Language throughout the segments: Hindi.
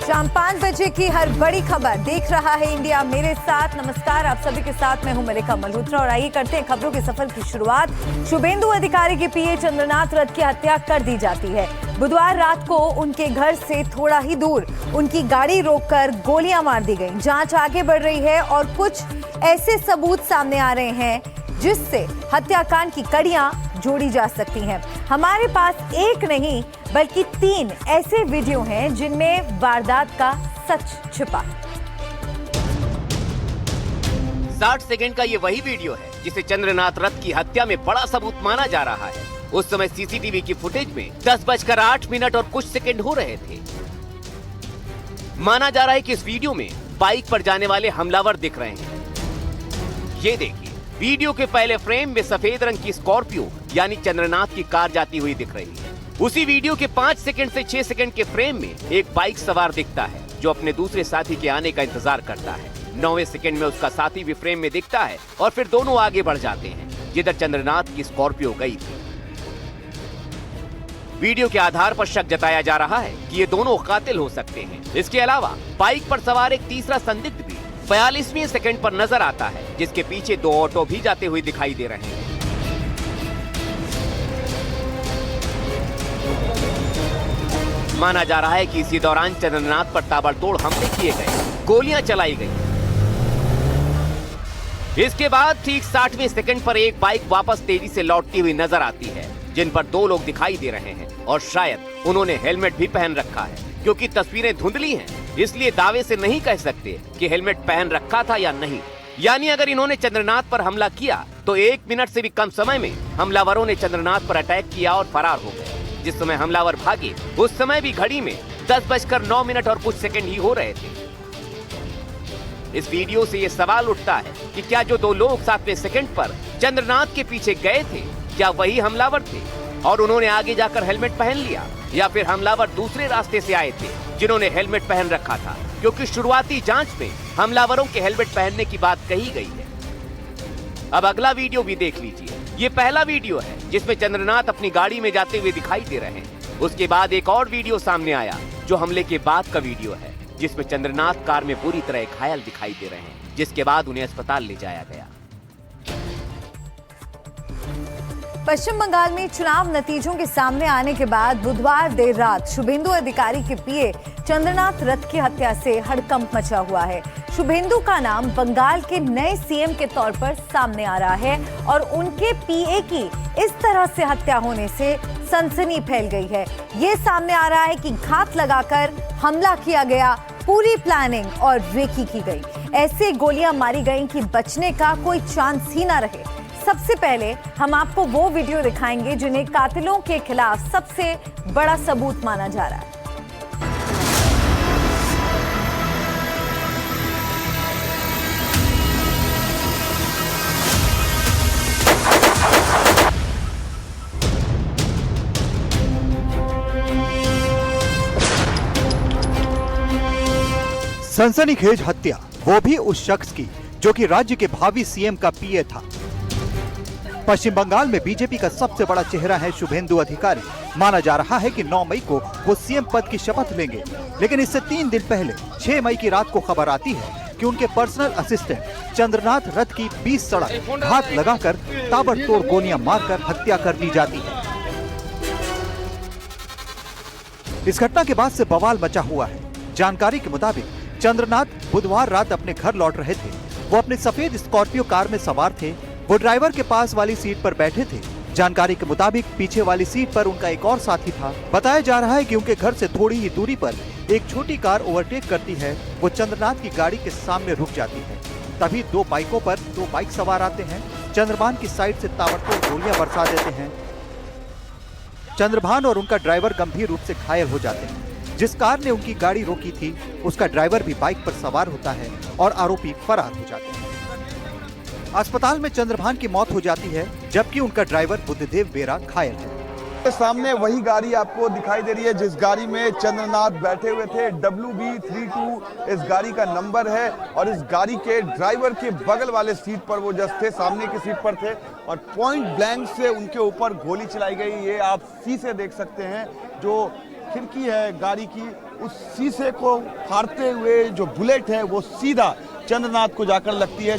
शाम 5 बजे की हर बड़ी खबर देख रहा है इंडिया मेरे साथ। नमस्कार, आप सभी के साथ मैं हूं मलिका मल्होत्रा और आइए करते हैं खबरों के सफर की शुरुआत। शुभेंदु अधिकारी के पीए चंद्रनाथ रथ की हत्या कर दी जाती है। बुधवार रात को उनके घर से थोड़ा ही दूर उनकी गाड़ी रोककर गोलियां मार दी गई। जांच आगे बढ़ रही है और कुछ ऐसे सबूत सामने आ रहे हैं जिससे हत्याकांड की कड़ियां जोड़ी जा सकती हैं। हमारे पास एक नहीं बल्कि 3 ऐसे वीडियो हैं जिनमें वारदात का सच छिपा है। 60 सेकंड का ये वही वीडियो है जिसे चंद्रनाथ रथ की हत्या में बड़ा सबूत माना जा रहा है। उस समय सीसीटीवी की फुटेज में 10:08 और कुछ सेकंड हो रहे थे। माना जा रहा है कि इस वीडियो में बाइक पर जाने वाले हमलावर दिख रहे हैं। ये देखिए, वीडियो के पहले फ्रेम में सफेद रंग की स्कॉर्पियो यानी चंद्रनाथ की कार जाती हुई दिख रही है। उसी वीडियो के 5 सेकंड से 6 सेकंड के फ्रेम में एक बाइक सवार दिखता है जो अपने दूसरे साथी के आने का इंतजार करता है। 9वें सेकंड में उसका साथी भी फ्रेम में दिखता है और फिर दोनों आगे बढ़ जाते हैं जिधर चंद्रनाथ की स्कॉर्पियो गई थी। वीडियो के आधार पर शक जताया जा रहा है कि ये दोनों कातिल हो सकते हैं। इसके अलावा बाइक पर सवार एक तीसरा संदिग्ध भी 42वें सेकंड पर नजर आता है जिसके पीछे 2 ऑटो भी जाते हुए दिखाई दे रहे हैं। माना जा रहा है कि इसी दौरान चंद्रनाथ पर ताबड़तोड़ हमले किए गए, गोलियां चलाई गई। इसके बाद ठीक 60वें सेकंड पर एक बाइक वापस तेजी से लौटती हुई नजर आती है जिन पर 2 लोग दिखाई दे रहे हैं और शायद उन्होंने हेलमेट भी पहन रखा है। क्योंकि तस्वीरें धुंधली हैं इसलिए दावे से नहीं कह सकते कि हेलमेट पहन रखा था या नहीं। यानी अगर इन्होंने चंद्रनाथ पर हमला किया तो 1 मिनट से भी कम समय में हमलावरों ने चंद्रनाथ पर अटैक किया और फरार हो गए। जिस समय हमलावर भागे उस समय भी घड़ी में 10:09 और कुछ सेकंड ही हो रहे थे। इस वीडियो से ये सवाल उठता है कि क्या जो 2 लोग 7वें सेकंड पर चंद्रनाथ के पीछे गए थे क्या वही हमलावर थे और उन्होंने आगे जाकर हेलमेट पहन लिया, या फिर हमलावर दूसरे रास्ते से आए थे जिन्होंने हेलमेट पहन रखा था। क्योंकि शुरुआती जांच में हमलावरों के हेलमेट पहनने की बात कही गई है। अब अगला वीडियो भी देख लीजिए। ये पहला वीडियो है जिसमें चंद्रनाथ अपनी गाड़ी में जाते हुए दिखाई दे रहे हैं। उसके बाद एक और वीडियो सामने आया जो हमले के बाद का वीडियो है जिसमें चंद्रनाथ कार में बुरी तरह घायल दिखाई दे रहे हैं, जिसके बाद उन्हें अस्पताल ले जाया गया। पश्चिम बंगाल में चुनाव नतीजों के सामने आने के बाद बुधवार देर रात शुभेंदु अधिकारी के पीए चंद्रनाथ रथ की हत्या से हड़कंप मचा हुआ है। शुभेंदु का नाम बंगाल के नए सीएम के तौर पर सामने आ रहा है और उनके पीए की इस तरह से हत्या होने से सनसनी फैल गई है। ये सामने आ रहा है कि घात लगाकर हमला किया गया, पूरी प्लानिंग और रेकी की गई। ऐसे गोलियां मारी गई कि बचने का कोई चांस ही ना रहे। सबसे पहले हम आपको वो वीडियो दिखाएंगे जिन्हें कातिलों के खिलाफ सबसे बड़ा सबूत माना जा रहा है। सनसनीखेज हत्या, वो भी उस शख्स की जो कि राज्य के भावी सीएम का पीए था। पश्चिम बंगाल में बीजेपी का सबसे बड़ा चेहरा है शुभेंदु अधिकारी। माना जा रहा है कि 9 मई को वो सीएम पद की शपथ लेंगे, लेकिन इससे 3 दिन पहले 6 मई की रात को खबर आती है कि उनके पर्सनल असिस्टेंट चंद्रनाथ रथ की 20 सड़क घात लगाकर ताबड़तोड़ गोलियां मारकर हत्या कर दी जाती है। इस घटना के बाद से बवाल मचा हुआ है। जानकारी के मुताबिक चंद्रनाथ बुधवार रात अपने घर लौट रहे थे। वो अपने सफेद स्कॉर्पियो कार में सवार थे। वो ड्राइवर के पास वाली सीट पर बैठे थे। जानकारी के मुताबिक पीछे वाली सीट पर उनका एक और साथी था। बताया जा रहा है कि उनके घर से थोड़ी ही दूरी पर एक छोटी कार ओवरटेक करती है। वो चंद्रनाथ की गाड़ी के सामने रुक जाती है। तभी 2 बाइकों पर 2 बाइक सवार आते हैं। चंद्रभान की साइड से ताबड़तोड़ गोलियां बरसा देते हैं। चंद्रभान और उनका ड्राइवर गंभीर रूप से घायल हो जाते हैं। जिस कार ने उनकी गाड़ी रोकी थी उसका ड्राइवर भी बाइक पर सवार होता है और आरोपी फरार हो जाते हैं। अस्पताल में चंद्रभान की मौत हो जाती है जबकि उनका ड्राइवर बुद्धदेव बेरा घायल है। सामने वही गाड़ी आपको दिखाई दे रही है जिस गाड़ी में चंद्रनाथ बैठे हुए थे। WB32 इस गाड़ी का नंबर है और इस गाड़ी के ड्राइवर के बगल वाले सीट पर वो जस्ट थे, सामने की सीट पर थे और पॉइंट ब्लैंक से उनके ऊपर गोली चलाई गई। ये आप सी से देख सकते हैं। जो खिड़की है गाड़ी की, उस शीशे को फाड़ते हुए जो बुलेट है वो सीधा चंद्रनाथ को जाकर लगती है।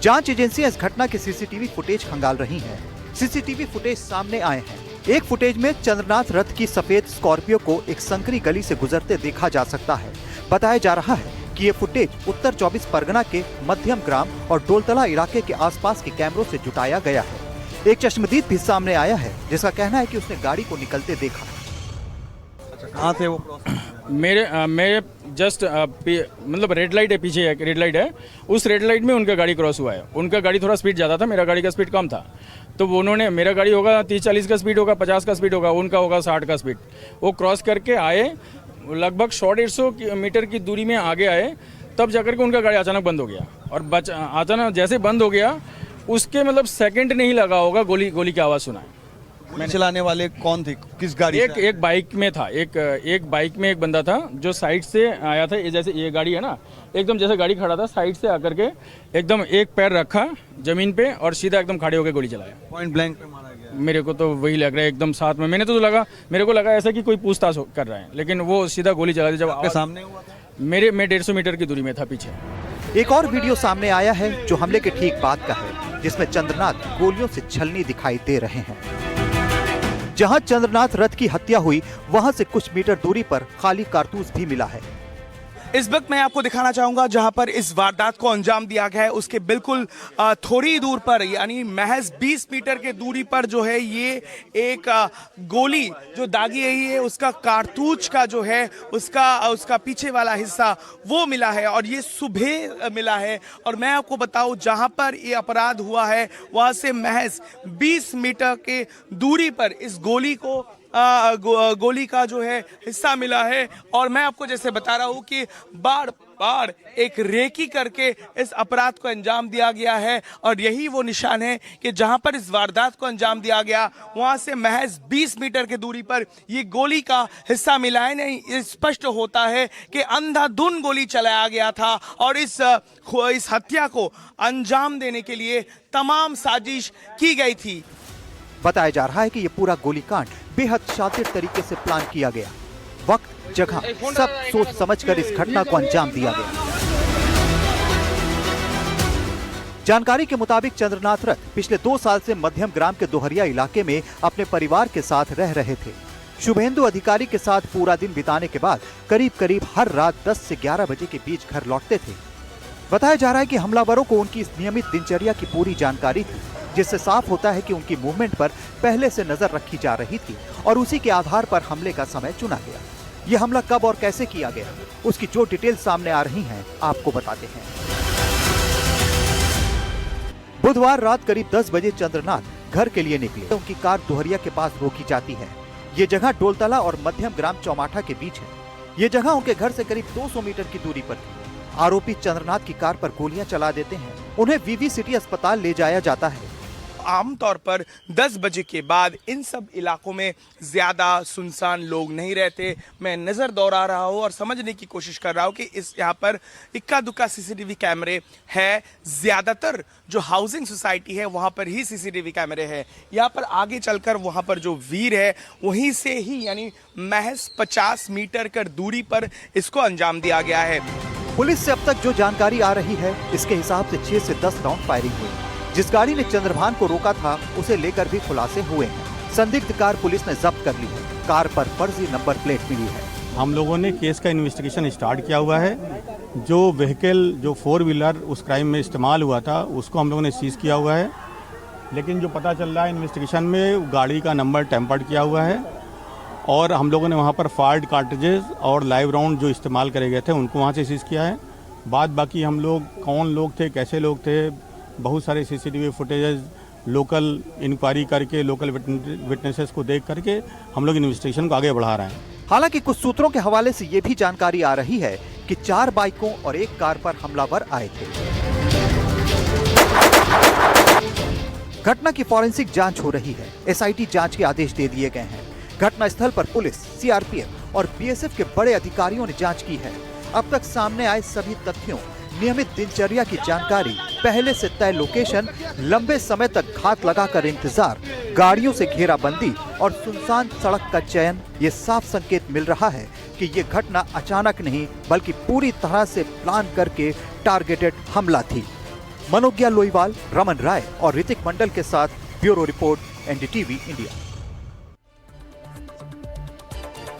जांच एजेंसियां इस घटना के सीसीटीवी फुटेज खंगाल रही हैं। सीसीटीवी फुटेज सामने आए हैं। एक फुटेज में चंद्रनाथ रथ की सफेद स्कॉर्पियो को एक संकरी गली से गुजरते देखा जा सकता है। बताया जा रहा है कि ये फुटेज उत्तर 24 परगना के मध्यम ग्राम और डोलतला इलाके के आसपास के कैमरों से जुटाया गया है। एक चश्मदीद भी सामने आया है जिसका कहना है कि उसने गाड़ी को निकलते देखा। कहाँ थे वो? मेरे जस्ट मतलब रेड लाइट है, पीछे एक रेड लाइट है, उस रेड लाइट में उनका गाड़ी क्रॉस हुआ है। उनका गाड़ी थोड़ा स्पीड ज़्यादा था, मेरा गाड़ी का स्पीड कम था, तो उन्होंने, मेरा गाड़ी होगा 30-40 का स्पीड होगा, 50 का स्पीड होगा, उनका होगा 60 का स्पीड। वो क्रॉस करके आए, लगभग 100-150 मीटर की दूरी में आगे आए, तब जाकर के उनका गाड़ी अचानक बंद हो गया। और अचानक जैसे बंद हो गया, उसके मतलब सेकंड नहीं लगा होगा, गोली की आवाज़ सुना है। चलाने वाले कौन थे, किस गाड़ी? एक बाइक में था, एक बाइक में एक बंदा था जो साइड से आया था। ये जैसे ये गाड़ी है ना, एकदम जैसे गाड़ी खड़ा था, साइड से आकर के एकदम एक पैर रखा जमीन पे और सीधा एकदम खड़े होकर गोली चलाया। पॉइंट ब्लैंक पे मारा गया। मेरे को तो वही लग रहा है, एकदम साथ में। मेरे को लगा ऐसा कि कोई पूछताछ कर रहा है, लेकिन वो सीधा गोली चला दी। जब आपके सामने हुआ था? मैं 150 मीटर की दूरी में था पीछे। एक और वीडियो सामने आया है जो हमले के ठीक बाद का है, जिसमें चंद्रनाथ गोलियों से छलनी दिखाई दे रहे हैं। जहां चंद्रनाथ रथ की हत्या हुई, वहां से कुछ मीटर दूरी पर खाली कारतूस भी मिला है। इस वक्त मैं आपको दिखाना चाहूंगा जहां पर इस वारदात को अंजाम दिया गया है, उसके बिल्कुल थोड़ी दूर पर, यानी महज 20 मीटर के दूरी पर जो है ये एक गोली जो दागी गई है, उसका कारतूस का जो है उसका पीछे वाला हिस्सा वो मिला है, और ये सुबह मिला है। और मैं आपको बताऊं, जहां पर ये अपराध हुआ है वहां से महज 20 मीटर के दूरी पर इस गोली का जो है हिस्सा मिला है। और मैं आपको जैसे बता रहा हूं कि बार बार एक रेकी करके इस अपराध को अंजाम दिया गया है, और यही वो निशान है कि जहां पर इस वारदात को अंजाम दिया गया वहां से महज 20 मीटर की दूरी पर ये गोली का हिस्सा मिला है। नहीं, स्पष्ट होता है कि अंधाधुंध गोली चलाया गया था, और इस हत्या को अंजाम देने के लिए तमाम साजिश की गई थी। बताया जा रहा है कि यह पूरा गोलीकांड बेहद शातिर तरीके से प्लान किया गया। वक्त, जगह, सब सोच समझकर इस घटना को अंजाम दिया गया। जानकारी के मुताबिक चंद्रनाथ रथ पिछले 2 साल से मध्यम ग्राम के दोहरिया इलाके में अपने परिवार के साथ रह रहे थे। शुभेंदु अधिकारी के साथ पूरा दिन बिताने के बाद करीब हर रात 10 से 11 बजे के बीच घर लौटते थे। बताया जा रहा है कि हमलावरों को उनकी इस नियमित दिनचर्या की पूरी जानकारी थी, जिससे साफ होता है कि उनकी मूवमेंट पर पहले से नजर रखी जा रही थी और उसी के आधार पर हमले का समय चुना गया। यह हमला कब और कैसे किया गया, उसकी जो डिटेल सामने आ रही हैं, आपको बताते हैं। बुधवार रात करीब 10 बजे चंद्रनाथ घर के लिए निकले। उनकी कार दोहरिया के पास रोकी जाती है। ये जगह डोलतला और मध्यम ग्राम चौमाठा के बीच है। ये जगह उनके घर से करीब 200 मीटर की दूरी पर थी। आरोपी चंद्रनाथ की कार पर गोलियां चला देते हैं। उन्हें वीवी सिटी अस्पताल ले जाया जाता है। आमतौर पर 10 बजे के बाद इन सब इलाकों में ज़्यादा सुनसान लोग नहीं रहते। मैं नज़र दौड़ा रहा हूँ और समझने की कोशिश कर रहा हूँ कि इस यहाँ पर इक्का दुक्का सीसीटीवी कैमरे है। ज़्यादातर जो हाउसिंग सोसाइटी है वहाँ पर ही सीसीटीवी कैमरे हैं। यहाँ पर आगे चलकर वहाँ पर जो वीर है वहीं से ही, यानी महज 50 मीटर कर दूरी पर इसको अंजाम दिया गया है। पुलिस से अब तक जो जानकारी आ रही है, इसके हिसाब से 6 से 10 राउंड फायरिंग हुई। जिस गाड़ी ने चंद्रभान को रोका था, उसे लेकर भी खुलासे हुए हैं। संदिग्ध कार पुलिस ने जब्त कर ली है। कार पर फर्जी नंबर प्लेट मिली है। हम लोगों ने केस का इन्वेस्टिगेशन स्टार्ट किया हुआ है। जो व्हीकल, जो 4 व्हीलर उस क्राइम में इस्तेमाल हुआ था, उसको हम लोगों ने सीज किया हुआ है। लेकिन जो पता चल रहा है इन्वेस्टिगेशन में, गाड़ी का नंबर टेम्पर्ड किया हुआ है, और हम लोगों ने वहाँ पर फायर्ड कार्ट्रिजेज और लाइव राउंड जो इस्तेमाल करे गए थे उनको वहाँ से सीज किया है। बाकी हम लोग कौन लोग थे, कैसे लोग थे, बहुत सारे सीसीटीवी फुटेजेस लोकल इंक्वायरी करके, लोकल विटनेसेस को देख करके हम लोग इन्वेस्टिगेशन को आगे बढ़ा रहे हैं। हालांकि कुछ सूत्रों के हवाले से ये भी जानकारी आ रही है कि 4 बाइकों और 1 कार पर हमलावर आए थे। घटना की फॉरेंसिक जांच हो रही है। एसआईटी जांच के आदेश दे दिए गए हैं। घटनास्थल पर पुलिस, सीआरपीएफ और बीएसएफ के बड़े अधिकारियों ने जांच की है। अब तक सामने आए सभी तथ्यों, नियमित दिनचर्या की जानकारी, पहले से तय लोकेशन, लंबे समय तक घात लगाकर इंतजार, गाड़ियों से घेराबंदी और सुनसान सड़क का चयन, ये साफ संकेत मिल रहा है कि ये घटना अचानक नहीं बल्कि पूरी तरह से प्लान करके टारगेटेड हमला थी। मनोज्ञा लोईवाल, रमन राय और ऋतिक मंडल के साथ ब्यूरो रिपोर्ट, एनडीटीवी इंडिया।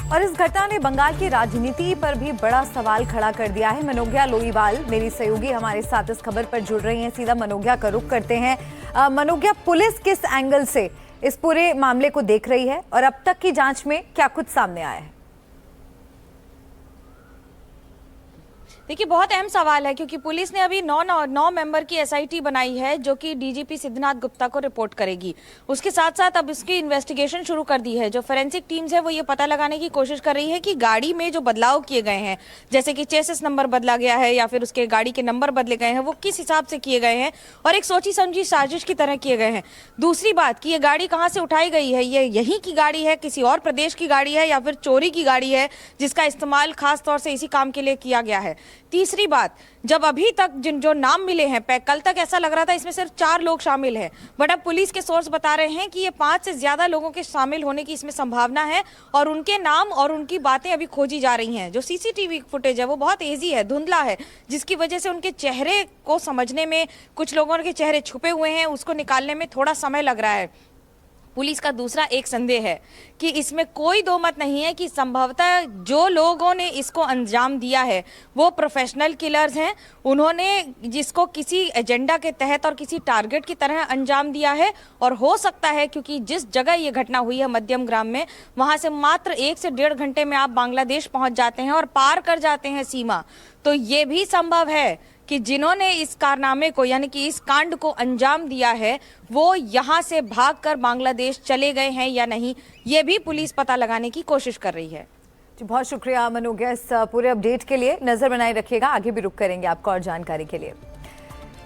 और इस घटना ने बंगाल की राजनीति पर भी बड़ा सवाल खड़ा कर दिया है। मनोज्ञा लोईवाल मेरी सहयोगी हमारे साथ इस खबर पर जुड़ रही हैं। सीधा मनोज्ञा का रुख करते हैं। मनोज्ञा, पुलिस किस एंगल से इस पूरे मामले को देख रही है और अब तक की जांच में क्या कुछ सामने आया है? देखिए, बहुत अहम सवाल है क्योंकि पुलिस ने अभी 9 मेंबर की एसआईटी बनाई है जो कि डीजीपी सिद्धनाथ गुप्ता को रिपोर्ट करेगी। उसके साथ साथ अब इसकी इन्वेस्टिगेशन शुरू कर दी है। जो फोरेंसिक टीम्स है वो ये पता लगाने की कोशिश कर रही है कि गाड़ी में जो बदलाव किए गए हैं, जैसे कि चेसिस नंबर बदला गया है या फिर उसके गाड़ी के नंबर बदले गए हैं, वो किस हिसाब से किए गए हैं और एक सोची समझी साजिश की तरह किए गए हैं। दूसरी बात कि ये गाड़ी कहाँ से उठाई गई है, ये यहीं की गाड़ी है, किसी और प्रदेश की गाड़ी है या फिर चोरी की गाड़ी है जिसका इस्तेमाल खास तौर से इसी काम के लिए किया गया है। तीसरी बात, जब अभी तक जो नाम मिले हैं, कल तक ऐसा लग रहा था इसमें सिर्फ 4 लोग शामिल हैं, बट अब पुलिस के सोर्स बता रहे हैं कि ये 5 से ज्यादा लोगों के शामिल होने की इसमें संभावना है और उनके नाम और उनकी बातें अभी खोजी जा रही हैं। जो सीसीटीवी फुटेज है वो बहुत एजी है, धुंधला है, जिसकी वजह से उनके चेहरे को समझने में, कुछ लोगों के चेहरे छुपे हुए हैं, उसको निकालने में थोड़ा समय लग रहा है। पुलिस का दूसरा एक संदेह है कि इसमें कोई दो मत नहीं है कि संभवतः जो लोगों ने इसको अंजाम दिया है वो प्रोफेशनल किलर्स हैं। उन्होंने जिसको किसी एजेंडा के तहत और किसी टारगेट की तरह अंजाम दिया है और हो सकता है क्योंकि जिस जगह ये घटना हुई है मध्यम ग्राम में, वहां से मात्र 1 से 1.5 घंटे में आप बांग्लादेश पहुंच जाते हैं और पार कर जाते हैं सीमा। तो ये भी संभव है कि जिन्होंने इस कारनामे को यानी कि इस कांड को अंजाम दिया है वो यहाँ से भागकर बांग्लादेश चले गए हैं या नहीं, ये भी पुलिस पता लगाने की कोशिश कर रही है। जी, बहुत शुक्रिया मनोज्ञा इस पूरे अपडेट के लिए। नजर बनाए रखिएगा, आगे भी रुक करेंगे आपको और जानकारी के लिए।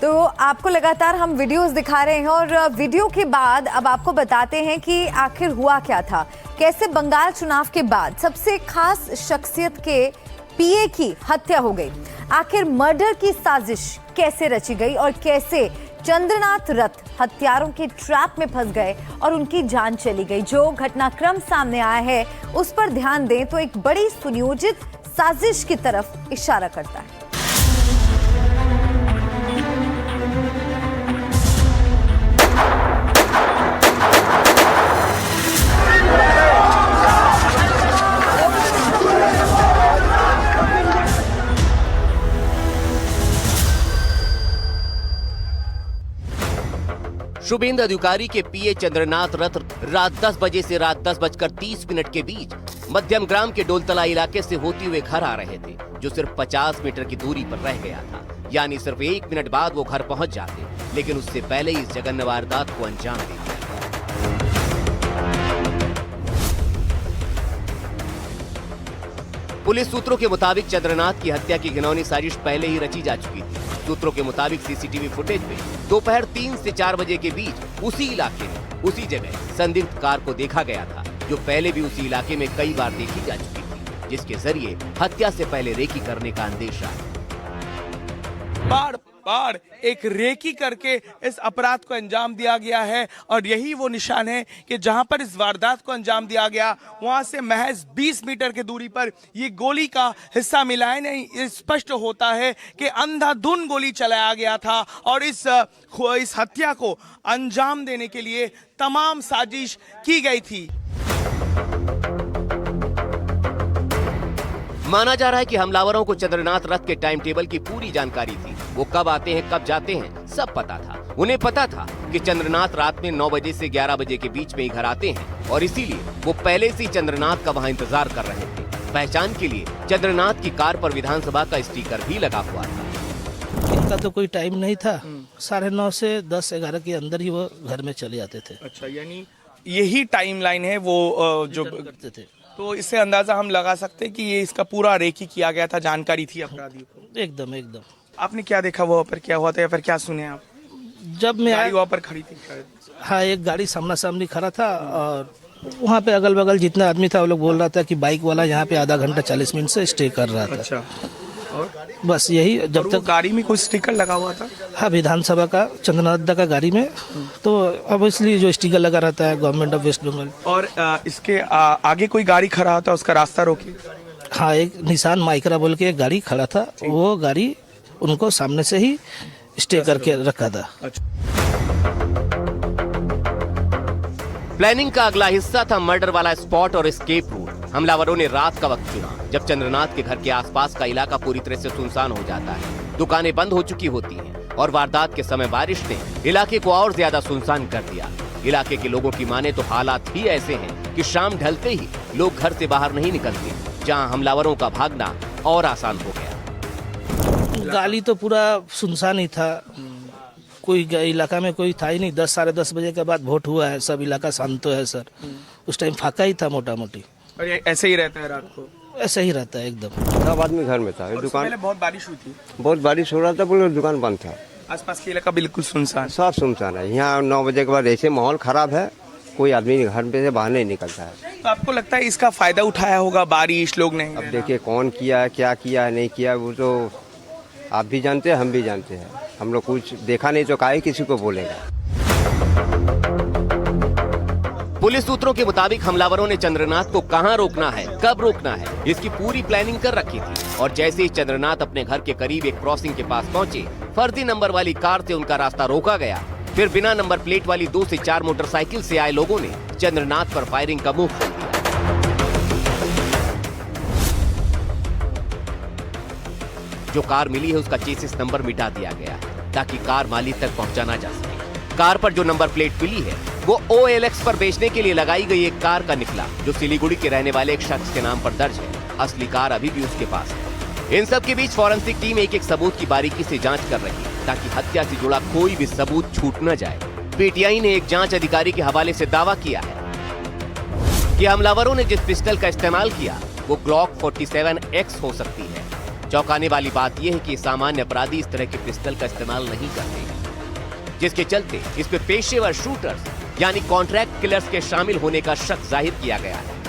तो आपको लगातार हम वीडियोस दिखा रहे हैं और वीडियो के बाद अब आपको बताते हैं कि आखिर हुआ क्या था, कैसे बंगाल चुनाव के बाद सबसे खास शख्सियत के पीए की हत्या हो गई। आखिर मर्डर की साजिश कैसे रची गई और कैसे चंद्रनाथ रथ हत्यारों के ट्रैप में फंस गए और उनकी जान चली गई। जो घटनाक्रम सामने आया है उस पर ध्यान दें तो एक बड़ी सुनियोजित साजिश की तरफ इशारा करता है। शुभेंदु अधिकारी के पीए चंद्रनाथ रथ रात 10 बजे से रात 10:30 के बीच मध्यम ग्राम के डोलतला इलाके से होते हुए घर आ रहे थे, जो सिर्फ 50 मीटर की दूरी पर रह गया था। यानी सिर्फ 1 मिनट बाद वो घर पहुंच जाते, लेकिन उससे पहले ही इस जघन्य वारदात को अंजाम दे दिया। पुलिस सूत्रों के मुताबिक चंद्रनाथ की हत्या की घिनौनी साजिश पहले ही रची जा चुकी थी। सूत्रों के मुताबिक सीसीटीवी फुटेज में दोपहर 3 से 4 बजे के बीच उसी इलाके में उसी जगह संदिग्ध कार को देखा गया था, जो पहले भी उसी इलाके में कई बार देखी जा चुकी थी, जिसके जरिए हत्या से पहले रेकी करने का अंदेशा है। बार बार एक रेकी करके इस अपराध को अंजाम दिया गया है और यही वो निशान है कि जहां पर इस वारदात को अंजाम दिया गया वहां से महज 20 मीटर की दूरी पर ये गोली का हिस्सा मिला है। नहीं, स्पष्ट होता है कि अंधाधुंध गोली चलाया गया था और इस हत्या को अंजाम देने के लिए तमाम साजिश की गई थी। माना जा रहा है कि हमलावरों को चंद्रनाथ रथ के टाइम टेबल की पूरी जानकारी थी। वो कब आते हैं, कब जाते हैं, सब पता था। उन्हें पता था कि चंद्रनाथ रात में 9 बजे से 11 बजे के बीच में ही घर आते हैं और इसीलिए वो पहले से ही चंद्रनाथ का वहां इंतजार कर रहे थे। पहचान के लिए चंद्रनाथ की कार पर विधानसभा का स्टिकर भी लगा हुआ था। इनका तो कोई टाइम नहीं था, 9:30 से 10-11 के अंदर ही वो घर में चले जाते थे। अच्छा, यानी यही टाइमलाइन है वो जो करते थे। तो इससे अंदाजा हम लगा सकते हैं कि ये इसका पूरा रेकी किया गया था, जानकारी थी अपराधियों को। एकदम एकदम। आपने क्या देखा वहाँ पर, क्या हुआ था या फिर क्या सुने आप? जब मैं गाड़ी वहाँ पर खड़ी थी शायद। हाँ, एक गाड़ी सामना सामनी खड़ा था और वहाँ पे अगल बगल जितना आदमी था वो लोग बोल रहा था कि बाइक वाला यहाँ पे आधा घंटा 40 मिनट से स्टे कर रहा था। अच्छा, बस यही जब वो तक गाड़ी में कोई स्टिकर लगा हुआ था? हाँ विधानसभा का चंद्रनाथ का गाड़ी में, तो अब इसलिए जो स्टिकर लगा रहता है गवर्नमेंट ऑफ वेस्ट बंगाल। और इसके आगे कोई गाड़ी खड़ा होता उसका रास्ता रोकी? हाँ एक निशान माइक्रा बोल के एक गाड़ी खड़ा था, वो गाड़ी उनको सामने से ही स्टे करके रखा था। प्लानिंग का अगला हिस्सा था मर्डर वाला स्पॉट और एस्केप रूट। हमलावरों ने रात का वक्त चुना जब चंद्रनाथ के घर के आसपास का इलाका पूरी तरह से सुनसान हो जाता है, दुकानें बंद हो चुकी होती हैं और वारदात के समय बारिश ने इलाके को और ज्यादा सुनसान कर दिया। इलाके के लोगों की माने तो हालात ही ऐसे हैं कि शाम ढलते ही लोग घर से बाहर नहीं निकलते, जहां हमलावरों का भागना और आसान हो गया। गाली तो पूरा सुनसान ही था, कोई इलाका में कोई था ही नहीं। 10 साढ़े 10 बजे के बाद वोट हुआ है, सब इलाका शांत है सर। उस टाइम फाका ही था मोटा मोटी। और ये ऐसे ही रहता है रात को? ऐसा ही रहता है एकदम। सब आदमी घर में था, दुकान पहले बहुत बारिश हुई थी? बहुत बारिश हो रहा था, बोले दुकान बंद था। आसपास के इलाका बिल्कुल सुनसान? सब सुनसान है। यहाँ 9 बजे के बाद ऐसे माहौल खराब है, कोई आदमी घर पे से बाहर नहीं निकलता है। तो आपको लगता है इसका फायदा उठाया होगा बारिश लोग नहीं? अब देखिए कौन किया है, क्या किया है, नहीं किया, वो तो आप भी जानते हैं, हम भी जानते हैं। हम लोग कुछ देखा नहीं तो काहे किसी को बोलेगा। पुलिस सूत्रों के मुताबिक हमलावरों ने चंद्रनाथ को कहां रोकना है, कब रोकना है, इसकी पूरी प्लानिंग कर रखी थी। और जैसे ही चंद्रनाथ अपने घर के करीब एक क्रॉसिंग के पास पहुंचे, फर्जी नंबर वाली कार से उनका रास्ता रोका गया। फिर बिना नंबर प्लेट वाली 2 से 4 मोटरसाइकिल से आए लोगों ने चंद्रनाथ पर फायरिंग का मुंह खोल दिया। जो कार मिली है उसका चेसिस नंबर मिटा दिया गया ताकि कार मालिक तक पहुंचा ना जा सके। कार पर जो नंबर प्लेट मिली है वो OLX पर बेचने के लिए लगाई गई एक कार का निकला, जो सिलीगुड़ी के रहने वाले एक शख्स के नाम पर दर्ज है। असली कार अभी भी उसके पास है। इन सब के बीच फॉरेंसिक टीम एक एक सबूत की बारीकी से जांच कर रही है ताकि हत्या से जुड़ा कोई भी सबूत छूट न जाए। PTI ने एक जांच अधिकारी के हवाले से दावा किया है कि हमलावरों ने जिस पिस्टल का इस्तेमाल किया वो ग्लॉक 47X हो सकती है। चौंकाने वाली बात यह है कि सामान्य अपराधी इस तरह के पिस्टल का इस्तेमाल नहीं करते, जिसके चलते इस पे पेशेवर शूटर्स यानी कॉन्ट्रैक्ट किलर्स के शामिल होने का शक जाहिर किया गया है।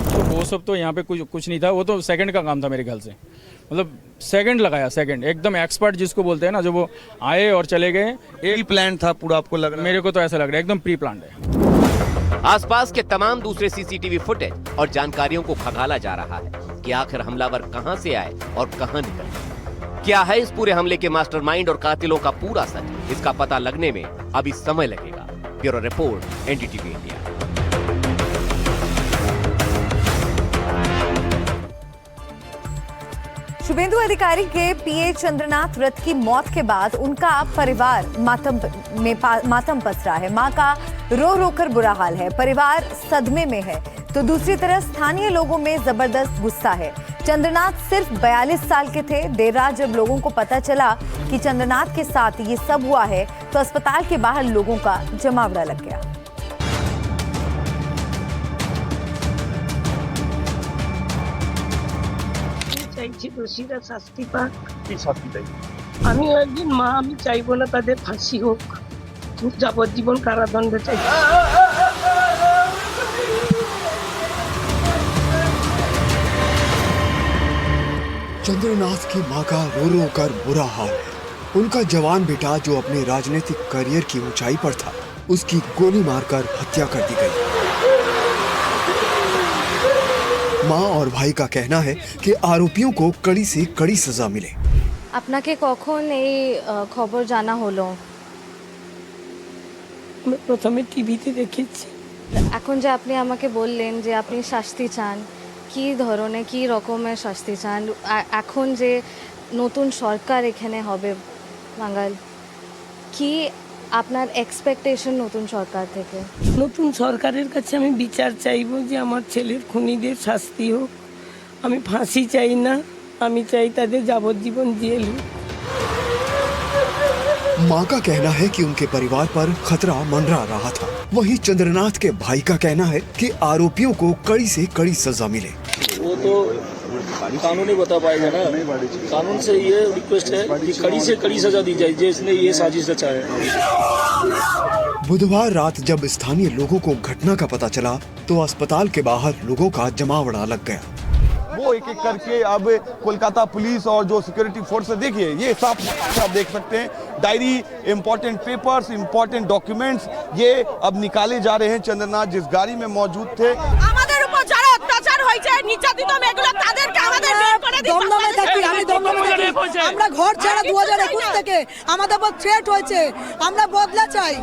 तो वो सब तो यहाँ पे कुछ नहीं था, वो तो सेकंड का काम था मेरे ख्याल से। मतलब सेकंड लगाया, सेकंड एकदम एक्सपर्ट जिसको बोलते हैं ना, जो वो आए और चले गए। एक प्लान था पूरा, आपको लग रहा है? मेरे को तो ऐसा लग रहा है एकदम प्री प्लान्ड है। आसपास के तमाम दूसरे CCTV फुटेज और जानकारियों को खंगाला जा रहा है कि आखिर हमलावर कहां से आए और कहां निकले। क्या है इस पूरे हमले के मास्टरमाइंड और कातिलों का पूरा सच, इसका पता लगने में अभी समय लगेगा। Bureau report, NDTV India. Suvendu Adhikari के PA चंद्रनाथ रथ की मौत के बाद उनका परिवार मातम पसरा है। मां का रो रो कर बुरा हाल है, परिवार सदमे में है। तो दूसरी तरफ स्थानीय लोगों में जबरदस्त गुस्सा है। चंद्रनाथ सिर्फ 42 साल के थे। देर रात जब लोगों को पता चला कि चंद्रनाथ के साथ ये सब हुआ है तो अस्पताल के बाहर लोगों का जमावड़ा लग गया। চাইছি দোষীরা শাস্তি পাক। কি শাস্তি চাই? আমি একজন মা, আমি চাইবো না তাদের ফাঁসি হোক, যাবজ্জীবন কারাদণ্ড চাই। चंद्रनाथ की मां का रो रो कर बुरा हाल है। उनका जवान बेटा जो अपने राजनीतिक करियर की ऊंचाई पर था, उसकी गोली मारकर हत्या कर दी गई। मां और भाई का कहना है कि आरोपियों को कड़ी से कड़ी सजा मिले। আপনাকে কখন এই খবর জানা হলো? আমি প্রথমে টিভিতে দেখেছি। এখন যে আপনি আমাকে বললেন যে আপনি শাস্তি চান, কি ধরনের কি রকমের শাস্তি চান? এখন যে নতুন সরকার এখানে হবে বাঙাল, কি আপনার এক্সপেকটেশন নতুন সরকার থেকে? নতুন সরকারের কাছে আমি বিচার চাইবো যে আমার ছেলের খুনিদের শাস্তি হোক। আমি ফাঁসি চাই না, আমি চাই তাদের যাবজ্জীবন জেল। मां का कहना है कि उनके परिवार पर खतरा मंडरा रहा था। वहीं चंद्रनाथ के भाई का कहना है कि आरोपियों को कड़ी से कड़ी सजा मिले। वो तो कानून ही बता पाएगा ना। कानून से ये रिक्वेस्ट है कि कड़ी से कड़ी सजा दी जाए जिसने ये साजिश रचा है। बुधवार रात जब स्थानीय लोगों को घटना का पता चला तो अस्पताल के बाहर लोगों का जमावड़ा लग गया। वो वो एक एक करके अब कोलकाता पुलिस और जो सिक्योरिटी फोर्स है, देखिए ये साफ आप देख सकते हैं, diary, important papers, important documents ये अब निकाले जा रहे हैं। चंद्रनाथ जिस गाड़ी में मौजूद थे, আমাদের উপর যারা অত্যাচার হয়েছে নির্যাতিত মেয়েগুলো তাদেরকে আমাদের বের করে দিতে হবে। দমদমে থাকি, আমি দমদমে থাকি, আমরা ঘর ছাড়া 2021 থেকে আমাদের উপর থ্রেট হয়েছে, আমরা বদলা চাই।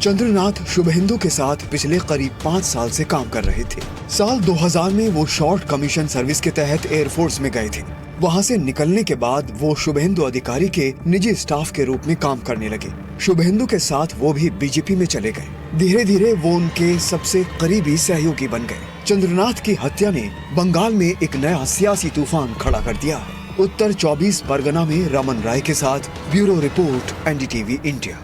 चंद्रनाथ शुभेंदु के साथ पिछले करीब 5 साल से काम कर रहे थे। साल 2000 में वो शॉर्ट कमीशन सर्विस के तहत एयरफोर्स में गए थे। वहाँ से निकलने के बाद वो शुभेंदु अधिकारी के निजी स्टाफ के रूप में काम करने लगे। शुभेंदु के साथ वो भी बीजेपी में चले गए। धीरे धीरे वो उनके सबसे करीबी सहयोगी बन गए। चंद्रनाथ की हत्या ने बंगाल में एक नया सियासी तूफान खड़ा कर दिया है। उत्तर 24 परगना में रमन राय के साथ ब्यूरो रिपोर्ट, NDTV इंडिया।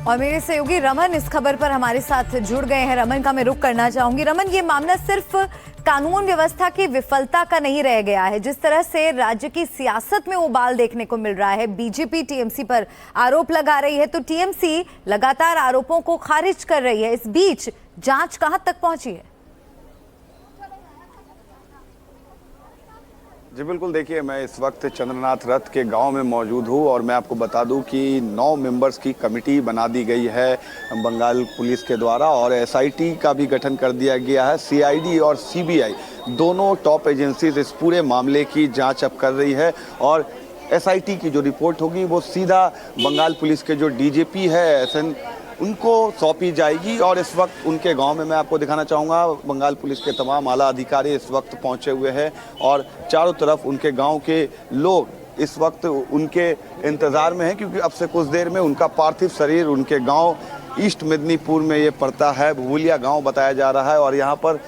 और मेरे सहयोगी रमन इस खबर पर हमारे साथ जुड़ गए हैं। रमन का मैं रुख करना चाहूंगी। रमन, ये मामला सिर्फ कानून व्यवस्था की विफलता का नहीं रह गया है। जिस तरह से राज्य की सियासत में उबाल देखने को मिल रहा है, बीजेपी टीएमसी पर आरोप लगा रही है, तो टीएमसी लगातार आरोपों को खारिज कर रही है। इस बीच जांच कहां तक पहुंची है? जी बिल्कुल, देखिए मैं इस वक्त चंद्रनाथ रथ के गांव में मौजूद हूं और मैं आपको बता दूं कि 9 मेंबर्स की कमेटी बना दी गई है बंगाल पुलिस के द्वारा और SIT का भी गठन कर दिया गया है। CID और CBI दोनों टॉप एजेंसीज इस पूरे मामले की जांच अब कर रही है और SIT की जो रिपोर्ट होगी वो सीधा बंगाल पुलिस के जो DGP है SN उनको सौंपी जाएगी। और इस वक्त उनके गांव में मैं आपको दिखाना चाहूँगा, बंगाल पुलिस के तमाम आला अधिकारी इस वक्त पहुंचे हुए हैं और चारों तरफ उनके गांव के लोग इस वक्त उनके इंतज़ार में हैं, क्योंकि अब से कुछ देर में उनका पार्थिव शरीर उनके गांव ईस्ट मेदिनीपुर में ये पड़ता है, भूलिया गांव बताया जा रहा है। और यहाँ पर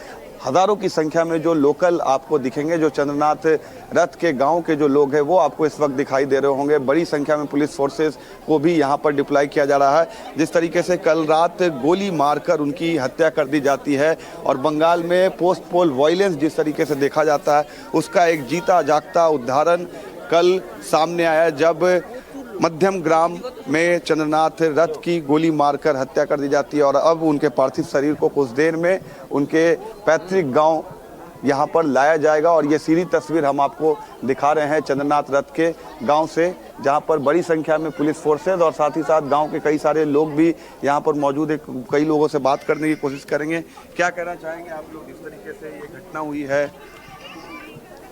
हज़ारों की संख्या में जो लोकल आपको दिखेंगे, जो चंद्रनाथ रथ के गांव के जो लोग हैं वो आपको इस वक्त दिखाई दे रहे होंगे। बड़ी संख्या में पुलिस फोर्सेस को भी यहां पर डिप्लॉय किया जा रहा है। जिस तरीके से कल रात गोली मारकर उनकी हत्या कर दी जाती है और बंगाल में पोस्ट पोल वायलेंस जिस तरीके से देखा जाता है, उसका एक जीता जागता उदाहरण कल सामने आया, जब मध्यम ग्राम में चंद्रनाथ रथ की गोली मारकर हत्या कर दी जाती है और अब उनके पार्थिव शरीर को कुछ देर में उनके पैतृक गांव यहां पर लाया जाएगा। और ये सीधी तस्वीर हम आपको दिखा रहे हैं चंद्रनाथ रथ के गांव से, जहां पर बड़ी संख्या में पुलिस फोर्सेज और साथ ही साथ गांव के कई सारे लोग भी यहां पर मौजूद है। कई लोगों से बात करने की कोशिश करेंगे। क्या कहना चाहेंगे आप लोग, इस तरीके से ये घटना हुई है?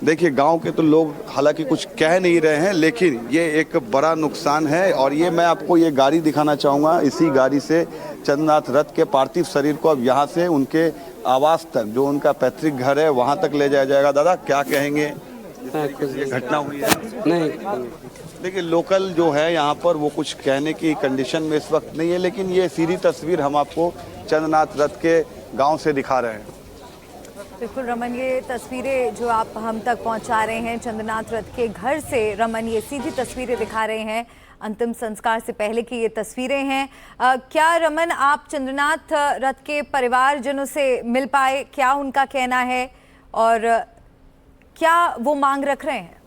देखिए गांव के तो लोग हालांकि कुछ कह नहीं रहे हैं, लेकिन ये एक बड़ा नुकसान है। और ये मैं आपको ये गाड़ी दिखाना चाहूँगा, इसी गाड़ी से चंद्रनाथ रथ के पार्थिव शरीर को अब यहाँ से उनके आवास तक, जो उनका पैतृक घर है, वहाँ तक ले जाया जाएगा। दादा क्या कहेंगे, ये घटना हुई है? नहीं, देखिए लोकल जो है यहाँ पर वो कुछ कहने की कंडीशन में इस वक्त नहीं है, लेकिन ये सीधी तस्वीर हम आपको चंद्रनाथ रथ के गाँव से दिखा रहे हैं। बिल्कुल रमन, ये तस्वीरें जो आप हम तक पहुंचा रहे हैं चंद्रनाथ रथ के घर से, रमन ये सीधी तस्वीरें दिखा रहे हैं अंतिम संस्कार से पहले की ये तस्वीरें हैं। क्या रमन आप चंद्रनाथ रथ के परिवारजनों से मिल पाए? क्या उनका कहना है और क्या वो मांग रख रहे हैं?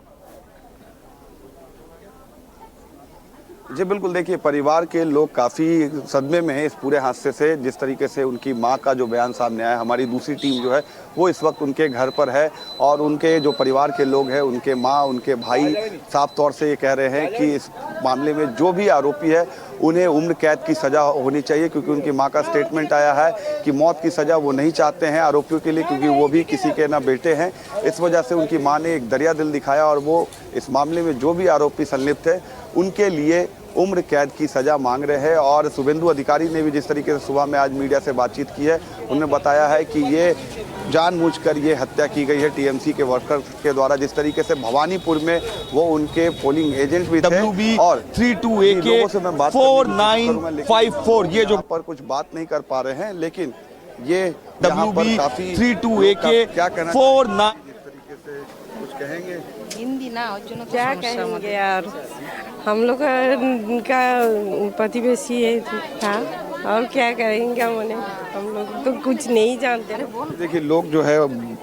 जी बिल्कुल, देखिए परिवार के लोग काफ़ी सदमे में हैं इस पूरे हादसे से। जिस तरीके से उनकी मां का जो बयान सामने आया, हमारी दूसरी टीम जो है वो इस वक्त उनके घर पर है और उनके जो परिवार के लोग हैं, उनके मां, उनके भाई साफ तौर से ये कह रहे हैं कि इस मामले में जो भी आरोपी है उन्हें उम्र कैद की सज़ा होनी चाहिए, क्योंकि उनकी मां का स्टेटमेंट आया है कि मौत की सज़ा वो नहीं चाहते हैं आरोपियों के लिए, क्योंकि वो भी किसी के ना बेटे हैं। इस वजह से उनकी मां ने एक दरिया दिल दिखाया और वो इस मामले में जो भी आरोपी संलिप्त है उनके लिए उम्र कैद की सज़ा मांग रहे हैं। और शुभेंदु अधिकारी ने भी जिस तरीके से सुबह में आज मीडिया से बातचीत की है, उन्होंने बताया है कि ये जानबूझकर ये हत्या की गई है टीएमसी के वर्कर के द्वारा। जिस तरीके से भवानीपुर में वो उनके पोलिंग एजेंट भी थे और 32AK से मैं बात 4954 ये जो पर कुछ बात नहीं कर पा रहे हैं, लेकिन ये WB 32AK क्या कहना 49 तरीके से कुछ कहेंगे? हिंदी ना क्या कहेंगे यार, हम लोग का प्रतिवेशी था और क्या करेंगे, हम लोग तो कुछ नहीं जानते। देखिए लोग जो है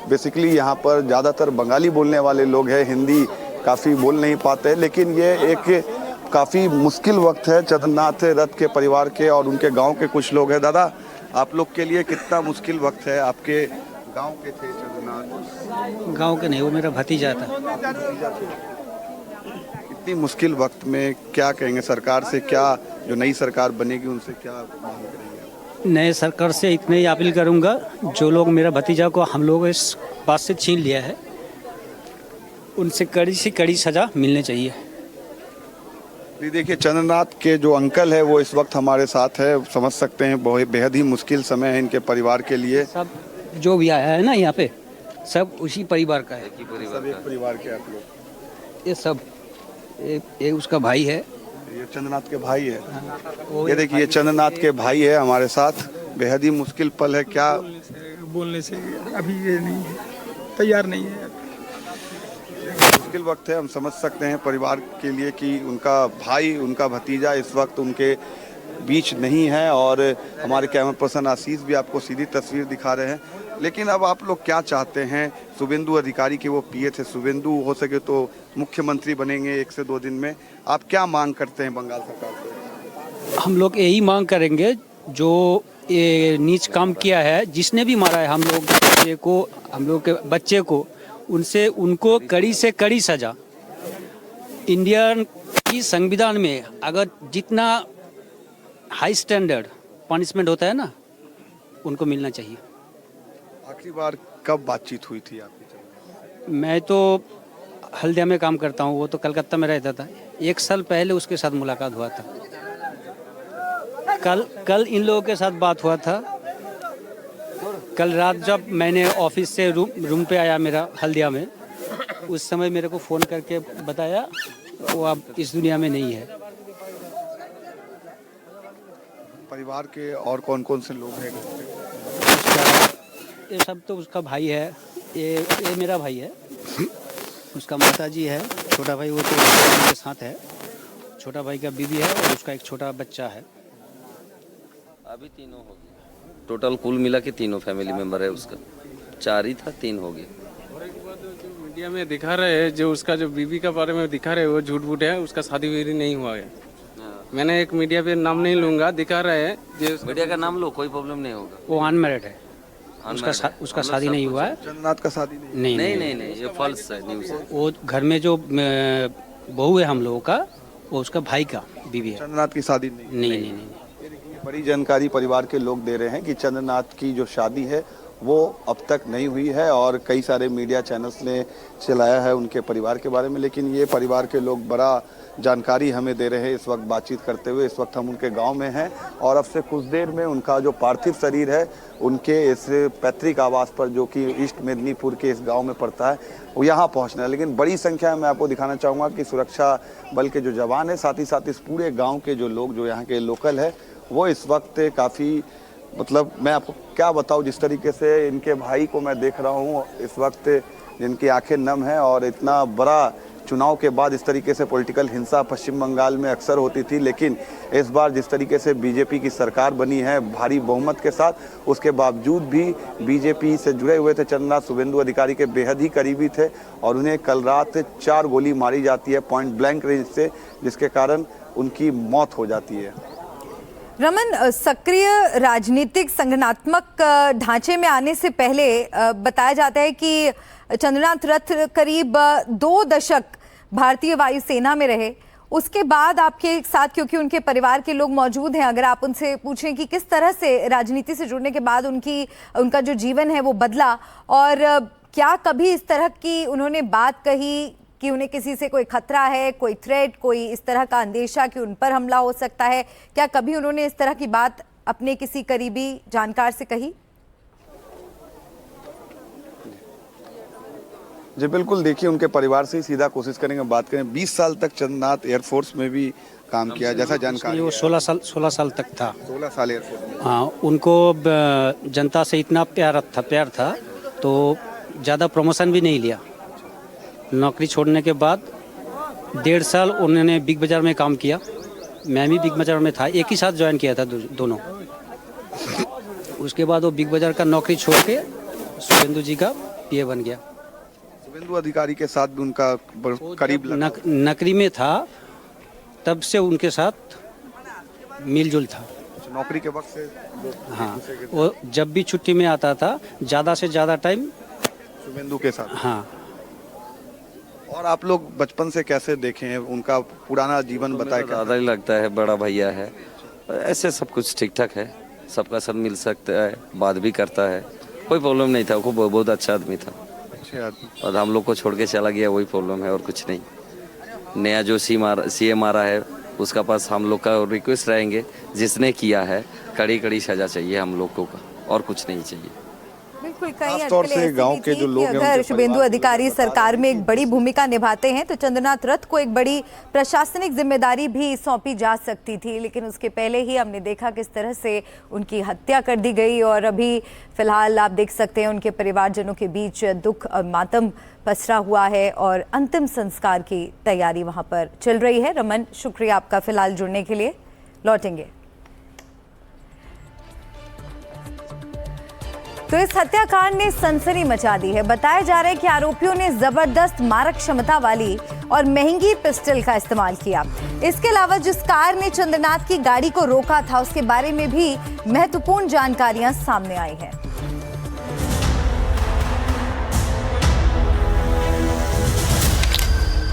बेसिकली यहाँ पर ज़्यादातर बंगाली बोलने वाले लोग हैं, हिंदी काफ़ी बोल नहीं पाते, लेकिन ये एक काफ़ी मुश्किल वक्त है चंद्रनाथ रथ के परिवार के और उनके गांव के कुछ लोग हैं। दादा आप लोग के लिए कितना मुश्किल वक्त है? आपके गांव के थे चंद्रनाथ? गांव के नहीं, वो मेरा भतीजा था। इतनी मुश्किल वक्त में क्या कहेंगे सरकार से? क्या जो नई सरकार बनेगी उनसे क्या मांग करेंगे? नए सरकार से इतने ही अपील करूंगा, जो लोग मेरा भतीजा को हम लोग इस बात से छीन लिया है, उनसे कड़ी से कड़ी सजा मिलनी चाहिए। देखिए, चंद्रनाथ के जो अंकल है वो इस वक्त हमारे साथ है। समझ सकते हैं बहुत बेहद ही मुश्किल समय है इनके परिवार के लिए। सब जो भी आया है ना यहाँ पे, सब उसी परिवार का है। सब एक परिवार के आप लोग? ये सब ये उसका भाई है। ये चंद्रनाथ के भाई है। ये देखिए, ये चंद्रनाथ के भाई है हमारे साथ। बेहद ही मुश्किल पल है। क्या बोलने से अभी ये नहीं है, तैयार नहीं है। मुश्किल वक्त है, हम समझ सकते हैं परिवार के लिए कि उनका भाई, उनका भतीजा इस वक्त उनके बीच नहीं है। और हमारे कैमरा पर्सन आशीष भी आपको सीधी तस्वीर दिखा रहे हैं। लेकिन अब आप लोग क्या चाहते हैं? शुभेंदु अधिकारी के वो पीए थे, शुभेंदु हो सके तो मुख्यमंत्री बनेंगे 1 से 2 दिन में। आप क्या मांग करते हैं बंगाल सरकार से? हम लोग यही मांग करेंगे, जो ये नीच काम किया है, जिसने भी मारा है हम लोग के बच्चे को, उनसे उनको कड़ी से कड़ी सजा। इंडियन की संविधान में अगर जितना हाई स्टैंडर्ड पनिशमेंट होता है ना, उनको मिलना चाहिए। आखिरी बार कब बातचीत हुई थी आपकी? मैं तो हल्दिया में काम करता हूँ, वो तो कलकत्ता में रहता था। 1 साल पहले उसके साथ मुलाकात हुआ था। कल इन लोगों के साथ बात हुआ था। कल रात जब मैंने ऑफिस से रूम पे आया मेरा हल्दिया में, उस समय मेरे को फ़ोन करके बताया वो अब इस दुनिया में नहीं है। परिवार के और कौन कौन से लोग हैं? ये सब तो उसका भाई है, ये मेरा भाई है, उसका माताजी है, छोटा भाई वो तो मेरे साथ है, छोटा भाई का बीवी है और उसका एक छोटा बच्चा है। अभी 3 हो गए टोटल, कुल मिला के 3 फैमिली मेंबर है उसका। 4 ही था, 3 हो गए। और एक बात जो मीडिया में दिखा रहे हैं, जो उसका जो बीवी का बारे में दिखा रहे हैं, वो झूठ बूठ है। उसका शादी भी नहीं हुआ है। मैंने एक मीडिया पे नाम नहीं लूंगा, दिखा रहे हैं। मीडिया का नाम लो, कोई प्रॉब्लम नहीं होगा। वो अनमैरिड है, उसका शादी नहीं हुआ है। चंद्रनाथ का शादी नहीं, ये फॉल्स है, न्यूज़ है। वो घर में जो बहू है हम लोगों का, वो उसका भाई का बीवी है। चंद्रनाथ की शादी नहीं। बड़ी जानकारी परिवार के लोग दे रहे हैं कि चंद्रनाथ की जो शादी है वो अब तक नहीं हुई है। और कई सारे मीडिया चैनल्स ने चलाया है उनके परिवार के बारे में, लेकिन ये परिवार के लोग बड़ा जानकारी हमें दे रहे हैं इस वक्त बातचीत करते हुए। इस वक्त हम उनके गांव में हैं और अब से कुछ देर में उनका जो पार्थिव शरीर है उनके इस पैतृक आवास पर, जो कि ईस्ट मेदिनीपुर के इस गांव में पड़ता है, वो यहाँ पहुँचना है। लेकिन बड़ी संख्या में मैं आपको दिखाना चाहूँगा कि सुरक्षा बल के जो जवान हैं, साथ ही साथ इस पूरे गाँव के जो लोग, जो यहाँ के लोकल है, वो इस वक्त काफ़ी, मतलब मैं आपको क्या बताऊं, जिस तरीके से इनके भाई को मैं देख रहा हूं इस वक्त, जिनकी आंखें नम हैं। और इतना बड़ा चुनाव के बाद इस तरीके से पॉलिटिकल हिंसा पश्चिम बंगाल में अक्सर होती थी, लेकिन इस बार जिस तरीके से बीजेपी की सरकार बनी है भारी बहुमत के साथ, उसके बावजूद भी बीजेपी से जुड़े हुए थे चंद्रनाथ शुभेंदु अधिकारी के बेहद ही करीबी थे और उन्हें कल रात 4 गोली मारी जाती है पॉइंट ब्लैंक रेंज से, जिसके कारण उनकी मौत हो जाती है। रमन, सक्रिय राजनीतिक संगठनात्मक ढांचे में आने से पहले बताया जाता है कि चंद्रनाथ रथ करीब 2 दशक भारतीय वायुसेना में रहे। उसके बाद आपके साथ, क्योंकि उनके परिवार के लोग मौजूद हैं, अगर आप उनसे पूछें कि किस तरह से राजनीति से जुड़ने के बाद उनका जो जीवन है वो बदला, और क्या कभी इस तरह की उन्होंने बात कही कि उन्हें किसी से कोई खतरा है, कोई थ्रेट, कोई इस तरह का अंदेशा कि उन पर हमला हो सकता है, क्या कभी उन्होंने इस तरह की बात अपने किसी करीबी जानकार से कही? जी बिल्कुल, देखिए उनके परिवार से ही सीधा कोशिश करेंगे बात करें। 20 साल तक चंद्रनाथ एयरफोर्स में भी काम किया, जैसा जानकारी वो 16 साल तक था। 16 साल एयरफोर्स में। हाँ, उनको जनता से इतना प्यार था तो ज़्यादा प्रमोशन भी नहीं लिया। नौकरी छोड़ने के बाद 1.5 साल उन्होंने बिग बाज़ार में काम किया। मैं भी बिग बाज़ार में था, एक ही साथ ज्वाइन किया था दोनों। उसके बाद वो बिग बाज़ार का नौकरी छोड़ के शुभेंदु जी का पीए बन गया। शुभेंदु अधिकारी के साथ भी उनका करीब नकरी में था, तब से उनके साथ मिलजुल था। नौकरी के वक्त से हाँ, वो जब भी छुट्टी में आता था ज़्यादा से ज़्यादा टाइम शुभेंदु के साथ। हाँ। और आप लोग बचपन से कैसे देखे हैं उनका पुराना जीवन बताए? ज़्यादा ही लगता है, बड़ा भैया है, ऐसे सब कुछ ठीक ठाक है, सबका सब मिल सकता है, बात भी करता है, कोई प्रॉब्लम नहीं था, वो बहुत अच्छा आदमी था। अच्छे आदमी। और हम लोग को छोड़ के चला गया, वही प्रॉब्लम है और कुछ नहीं। नया जो सीएम आ रहा है उसका पास हम लोग का रिक्वेस्ट रहेंगे, जिसने किया है कड़ी कड़ी सजा चाहिए हम लोग को, और कुछ नहीं चाहिए। बिल्कुल, कई खासतौर से गांव के जो लोग हैं, अगर शुभेंदु अधिकारी सरकार में एक बड़ी भूमिका निभाते हैं तो चंद्रनाथ रथ को एक बड़ी प्रशासनिक जिम्मेदारी भी सौंपी जा सकती थी, लेकिन उसके पहले ही हमने देखा किस तरह से उनकी हत्या कर दी गई। और अभी फिलहाल आप देख सकते हैं उनके परिवारजनों के बीच दुख और मातम पसरा हुआ है और अंतिम संस्कार की तैयारी वहां पर चल रही है। रमन, शुक्रिया आपका फिलहाल जुड़ने के लिए, लौटेंगे। तो इस हत्याकांड ने सनसनी मचा दी है। बताया जा रहा है कि आरोपियों ने जबरदस्त मारक क्षमता वाली और महंगी पिस्टल का इस्तेमाल किया। इसके अलावा जिस कार ने चंद्रनाथ की गाड़ी को रोका था उसके बारे में भी महत्वपूर्ण जानकारियां सामने आई हैं।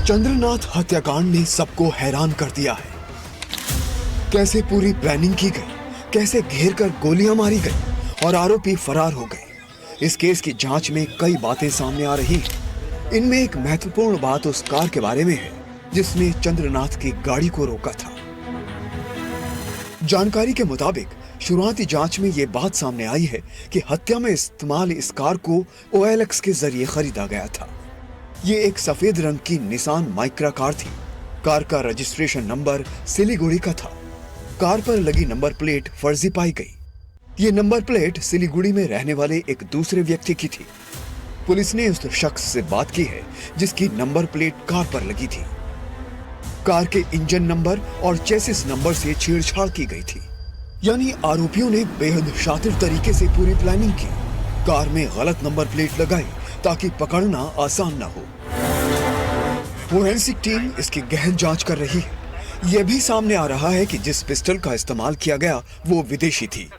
चंद्रनाथ हत्याकांड ने सबको हैरान कर दिया है। कैसे पूरी प्लानिंग की गई, कैसे घेर कर गोलियां मारी गई और आरोपी फरार हो गए। इस केस की जांच में कई बातें सामने आ रही हैं। इनमें एक महत्वपूर्ण बात उस कार के बारे में है जिसने चंद्रनाथ की गाड़ी को रोका था। जानकारी के मुताबिक शुरुआती जांच में यह बात सामने आई है कि हत्या में इस्तेमाल इस कार को OLX के जरिए खरीदा गया था। ये एक सफेद रंग की निसान माइक्रा कार थी। कार का रजिस्ट्रेशन नंबर सिलीगुड़ी का था। कार पर लगी नंबर प्लेट फर्जी पाई गई। ये नंबर प्लेट सिलीगुड़ी में रहने वाले एक दूसरे व्यक्ति की थी। पुलिस ने उस शख्स से बात की है जिसकी नंबर प्लेट कार पर लगी थी। कार के इंजन नंबर और चेसिस नंबर से छेड़छाड़ की गई थी। यानी आरोपियों ने बेहद शातिर तरीके से पूरी प्लानिंग की। कार में गलत नंबर प्लेट लगाई ताकि पकड़ना आसान न हो। फोरेंसिक टीम इसकी गहन जांच कर रही है। यह भी सामने आ रहा है कि जिस पिस्टल का इस्तेमाल किया गया वो विदेशी थी।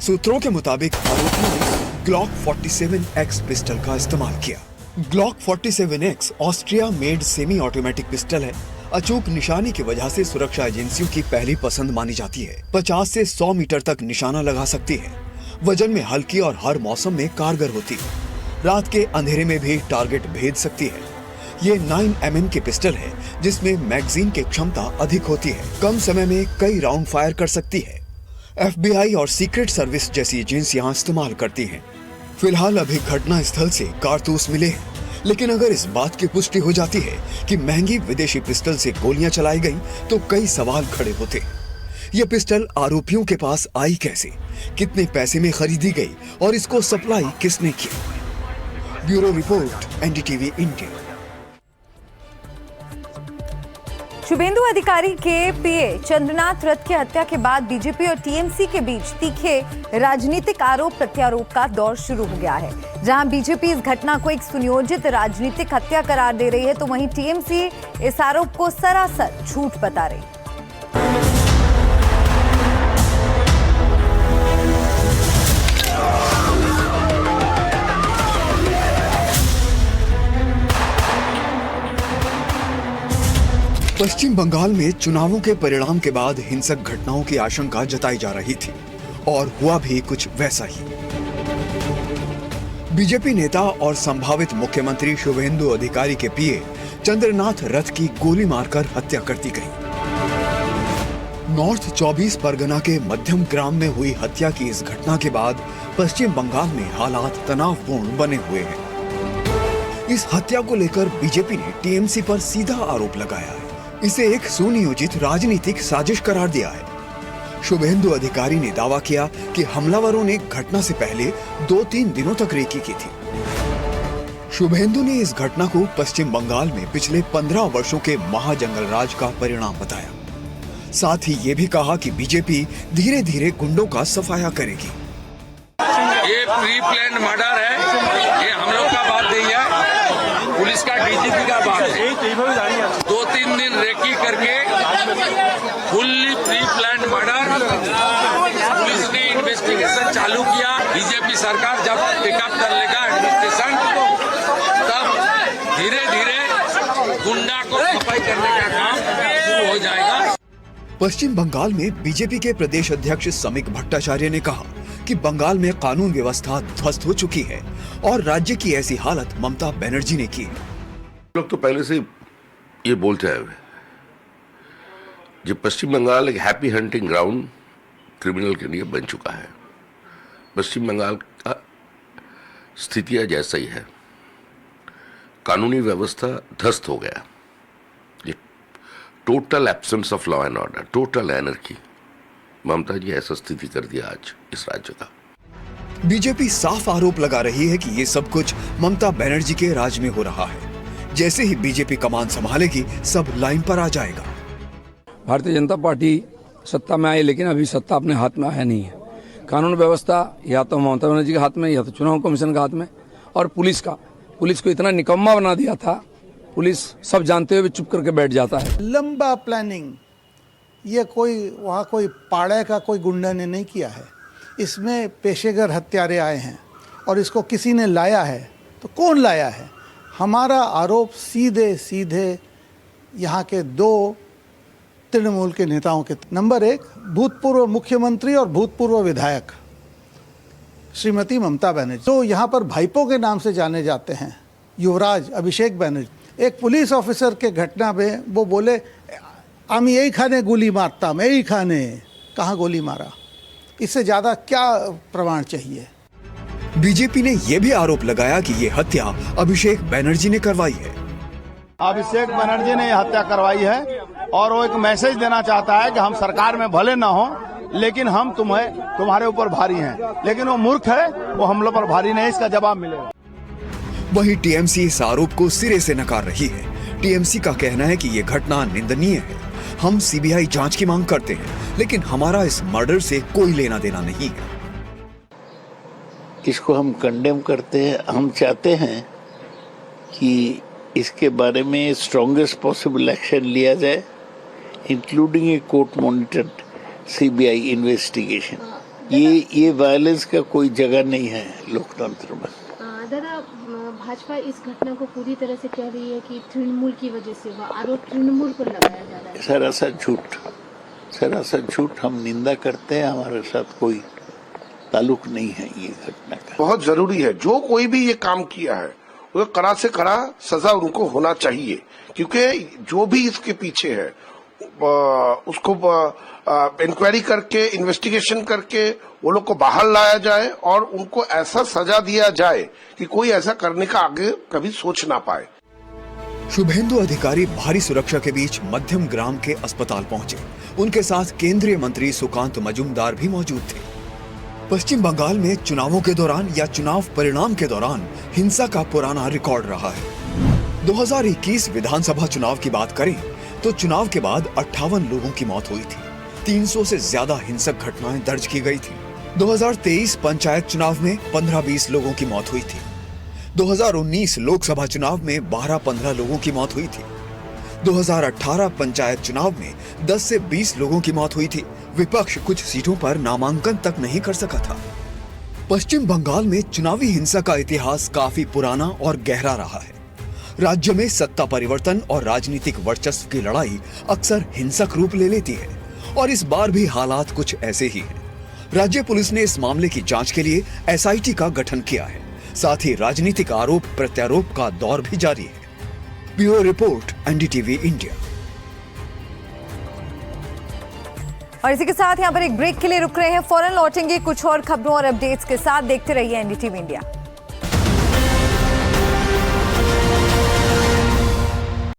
सूत्रों के मुताबिक आरोपियों ने ग्लॉक 47X पिस्टल का इस्तेमाल किया। Glock 47X Austria made semi automatic pistol है। अचूक निशानी की वजह से सुरक्षा एजेंसियों की पहली पसंद मानी जाती है। 50 से 100 मीटर तक निशाना लगा सकती है। वजन में हल्की और हर मौसम में कारगर होती है। रात के अंधेरे में भी टारगेट भेद सकती है। ये 9mm की पिस्टल है जिसमें मैगजीन की क्षमता अधिक होती है। कम समय में कई राउंड फायर कर सकती है। FBI और सीक्रेट सर्विस जैसी एजेंसियां इस्तेमाल करती हैं। फिलहाल अभी घटना स्थल से कारतूस मिले हैं, लेकिन अगर इस बात की पुष्टि हो जाती है कि महंगी विदेशी पिस्टल से गोलियां चलाई गईं, तो कई सवाल खड़े होते हैं। ये पिस्टल आरोपियों के पास आई कैसे, कितने पैसे में खरीदी गई और इसको सप्लाई किसने किया? Bureau report, NDTV India. Suvendu Adhikari के पीए चंद्रनाथ रथ की हत्या के बाद बीजेपी और टीएमसी के बीच तीखे राजनीतिक आरोप प्रत्यारोप का दौर शुरू हो गया है। जहां बीजेपी इस घटना को एक सुनियोजित राजनीतिक हत्या करार दे रही है, तो वहीं टीएमसी इस आरोप को सरासर झूठ बता रही है। पश्चिम बंगाल में चुनावों के परिणाम के बाद हिंसक घटनाओं की आशंका जताई जा रही थी और हुआ भी कुछ वैसा ही। बीजेपी नेता और संभावित मुख्यमंत्री शुभेंदु अधिकारी के पीए चंद्रनाथ रथ की गोली मारकर हत्या कर दी गई। नॉर्थ 24 परगना के मध्यम ग्राम में हुई हत्या की इस घटना के बाद पश्चिम बंगाल में हालात तनावपूर्ण बने हुए हैं। इस हत्या को लेकर बीजेपी ने टीएमसी पर सीधा आरोप लगाया है। इसे एक सुनियोजित राजनीतिक साजिश करार दिया है। शुभेंदु अधिकारी ने दावा किया कि हमलावरों ने घटना से पहले 2-3 दिनों तक रेकी की थी। शुभेंदु ने इस घटना को पश्चिम बंगाल में पिछले 15 वर्षों के महाजंगल राज का परिणाम बताया। साथ ही ये भी कहा कि बीजेपी धीरे धीरे गुंडों का सफाया करेगी। ये प्री प्लान मर्डर है, ये हम लोग का बात नहीं है, पुलिस का डीजीपी का बात है। 2-3 दिन रेकी करके फुल्ली प्री प्लान मर्डर सरकार जब पिकअप कर लेगा एडमिनिस्ट्रेशन, तब धीरे धीरे गुंडा को सफाई करने का काम शुरू हो जाएगा। पश्चिम बंगाल में बीजेपी के प्रदेश अध्यक्ष समीक भट्टाचार्य ने कहा कि बंगाल में कानून व्यवस्था ध्वस्त हो चुकी है और राज्य की ऐसी हालत ममता बनर्जी ने की है। लोग तो पहले से ये बोलते आए हुए जब पश्चिम बंगाल एक हैप्पी हंटिंग ग्राउंड क्रिमिनल के लिए बन चुका है। पश्चिम बंगाल का स्थितियां जैसा ही है, कानूनी व्यवस्था ध्वस्त हो गया, ये total absence of law and order, total anarchy. Mamata ji ऐसा स्थिति कर दिया आज इस राज्य का। बीजेपी साफ आरोप लगा रही है कि ये सब कुछ ममता बनर्जी के राज में हो रहा है। जैसे ही बीजेपी कमान संभालेगी, सब लाइन पर आ जाएगा। भारतीय जनता पार्टी सत्ता में आई, लेकिन अभी सत्ता अपने हाथ में आया नहीं है। कानून व्यवस्था या तो ममता बनर्जी के हाथ में, या तो चुनाव कमीशन के हाथ में, और पुलिस को इतना निकम्मा बना दिया था। पुलिस सब जानते हुए चुप करके बैठ जाता है। लंबा प्लानिंग, ये वहाँ कोई पाड़े का कोई गुंडा ने नहीं किया है। इसमें पेशेगर हत्यारे आए हैं और इसको किसी ने लाया है, तो कौन लाया है? हमारा आरोप सीधे सीधे यहाँ के 2 तृणमूल के नेताओं के। नंबर 1, भूतपूर्व मुख्यमंत्री और भूतपूर्व विधायक श्रीमती ममता बनर्जी, तो यहाँ पर भाईपो के नाम से जाने जाते हैं, युवराज अभिषेक बनर्जी। एक पुलिस ऑफिसर के घटना में वो बोले, हम यही खाने गोली मारता, मैं यही खाने। कहाँ गोली मारा? इससे ज़्यादा क्या प्रमाण चाहिए? बीजेपी ने यह भी आरोप लगाया कि ये हत्या अभिषेक बनर्जी ने करवाई है। अभिषेक बनर्जी ने यह हत्या करवाई है और वो एक मैसेज देना चाहता है कि हम सरकार में भले न हो, लेकिन हम तुम्हारे ऊपर भारी हैं। लेकिन वो मूर्ख है, वो हम लोग पर भारी नहीं, इसका जवाब मिलेगा। वहीं टीएमसी इस आरोप को सिरे से नकार रही है। टीएमसी का कहना है कि ये घटना निंदनीय है। हम सीबीआई जांच की मांग करते हैं, लेकिन हमारा इस मर्डर से कोई लेना देना नहीं है। इसको हम कंडेम करते हैं। हम चाहते हैं कि इसके बारे में स्ट्रॉन्गेस्ट पॉसिबल एक्शन लिया जाए, including a court monitored CBI investigation. ये वायलेंस का कोई जगह नहीं है लोकतंत्र में। दादा, भाजपा इस घटना को पूरी तरह से कह रही है कि तृणमूल की वजह से हुआ, आरोप तृणमूल पर लगाया जा रहा है। सरासर झूठ। हम निंदा करते हैं, हमारे साथ कोई ताल्लुक नहीं है ये घटना का। बहुत जरूरी है, जो कोई भी ये काम किया है वो कड़ा से कड़ा सजा उनको होना चाहिए, क्योंकि जो भी इसके पीछे है उसको इंक्वायरी करके, इन्वेस्टिगेशन करके वो लोग को बाहर लाया जाए और उनको ऐसा सजा दिया जाए कि कोई ऐसा करने का आगे कभी सोच ना पाए। शुभेंदु अधिकारी भारी सुरक्षा के बीच मध्यम ग्राम के अस्पताल पहुंचे। उनके साथ केंद्रीय मंत्री सुकांत मजूमदार भी मौजूद थे। पश्चिम बंगाल में चुनावों के दौरान या चुनाव परिणाम के दौरान हिंसा का पुराना रिकॉर्ड रहा है। 2021 विधानसभा चुनाव की बात करें तो चुनाव के बाद 58 लोगों की मौत हुई थी। 300 से ज्यादा हिंसक घटनाएं दर्ज की गई थी। 2023 पंचायत चुनाव में 15-20 लोगों की मौत हुई थी। 2019 लोकसभा चुनाव में 12-15 लोगों की मौत हुई थी। 2018 पंचायत चुनाव में 10 से 20 लोगों की मौत हुई थी। विपक्ष कुछ सीटों पर नामांकन तक नहीं कर सका था। पश्चिम बंगाल में चुनावी हिंसा का इतिहास काफी पुराना और गहरा रहा है। राज्य में सत्ता परिवर्तन और राजनीतिक वर्चस्व की लड़ाई अक्सर हिंसक रूप ले लेती है और इस बार भी हालात कुछ ऐसे ही हैं। राज्य पुलिस ने इस मामले की जांच के लिए एसआईटी का गठन किया है। साथ ही राजनीतिक आरोप प्रत्यारोप का दौर भी जारी है। Bureau report, NDTV India. और इसी के साथ यहाँ पर एक ब्रेक के लिए रुक रहे हैं। फौरन लौटेंगे कुछ और खबरों और अपडेट्स के साथ। देखते रहिए एनडीटीवी इंडिया।